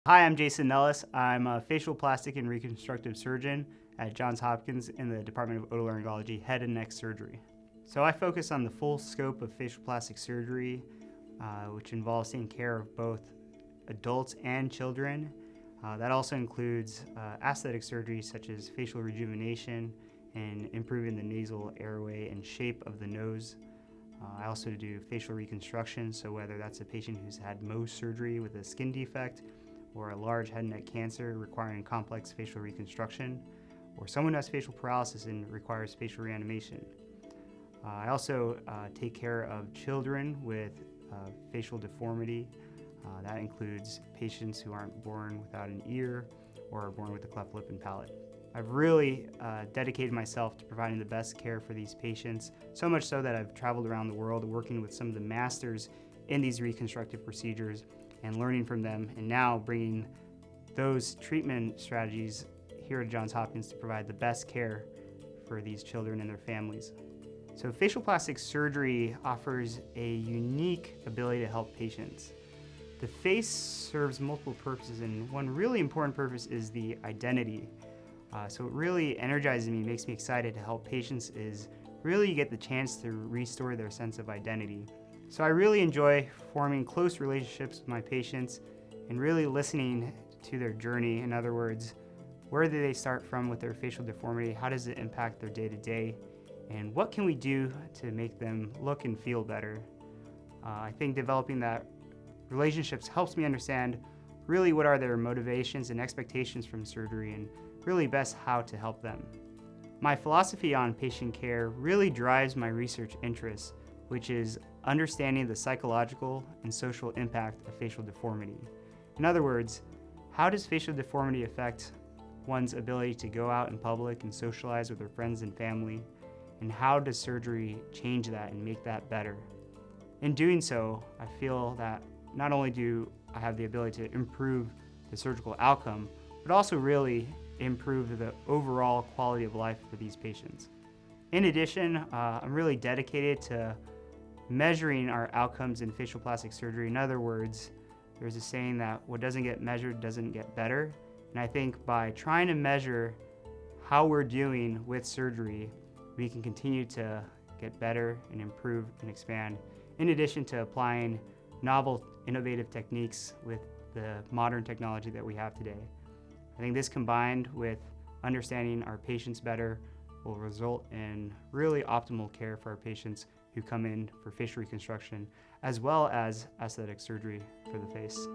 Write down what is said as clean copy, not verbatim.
Hi, I'm Jason Nellis. I'm a facial plastic and reconstructive surgeon at Johns Hopkins in the Department of Otolaryngology, head and neck surgery. So I focus on the full scope of facial plastic surgery, which involves taking care of both adults and children. That also includes aesthetic surgery such as facial rejuvenation and improving the nasal airway and shape of the nose. I also do facial reconstruction, so whether that's a patient who's had Mohs surgery with a skin defect or a large head and neck cancer requiring complex facial reconstruction, or someone who has facial paralysis and requires facial reanimation. I also take care of children with facial deformity. That includes patients who aren't born without an ear or are born with a cleft lip and palate. I've really dedicated myself to providing the best care for these patients, so much so that I've traveled around the world working with some of the masters in these reconstructive procedures and learning from them, and now bringing those treatment strategies here at Johns Hopkins to provide the best care for these children and their families. So facial plastic surgery offers a unique ability to help patients. The face serves multiple purposes, and one really important purpose is the identity. So what really energizes me, makes me excited to help patients is really get the chance to restore their sense of identity. So I really enjoy forming close relationships with my patients and really listening to their journey. In other words, where do they start from with their facial deformity? How does it impact their day-to-day? And what can we do to make them look and feel better? I think developing that relationships helps me understand really what are their motivations and expectations from surgery, and really best how to help them. My philosophy on patient care really drives my research interests, which is understanding the psychological and social impact of facial deformity. In other words, how does facial deformity affect one's ability to go out in public and socialize with their friends and family? And how does surgery change that and make that better? In doing so, I feel that not only do I have the ability to improve the surgical outcome, but also really improve the overall quality of life for these patients. In addition, I'm really dedicated to measuring our outcomes in facial plastic surgery. In other words, there's a saying that what doesn't get measured doesn't get better. And I think by trying to measure how we're doing with surgery, we can continue to get better and improve and expand, in addition to applying novel, innovative techniques with the modern technology that we have today. I think this, combined with understanding our patients better, will result in really optimal care for our patients who come in for facial reconstruction, as well as aesthetic surgery for the face.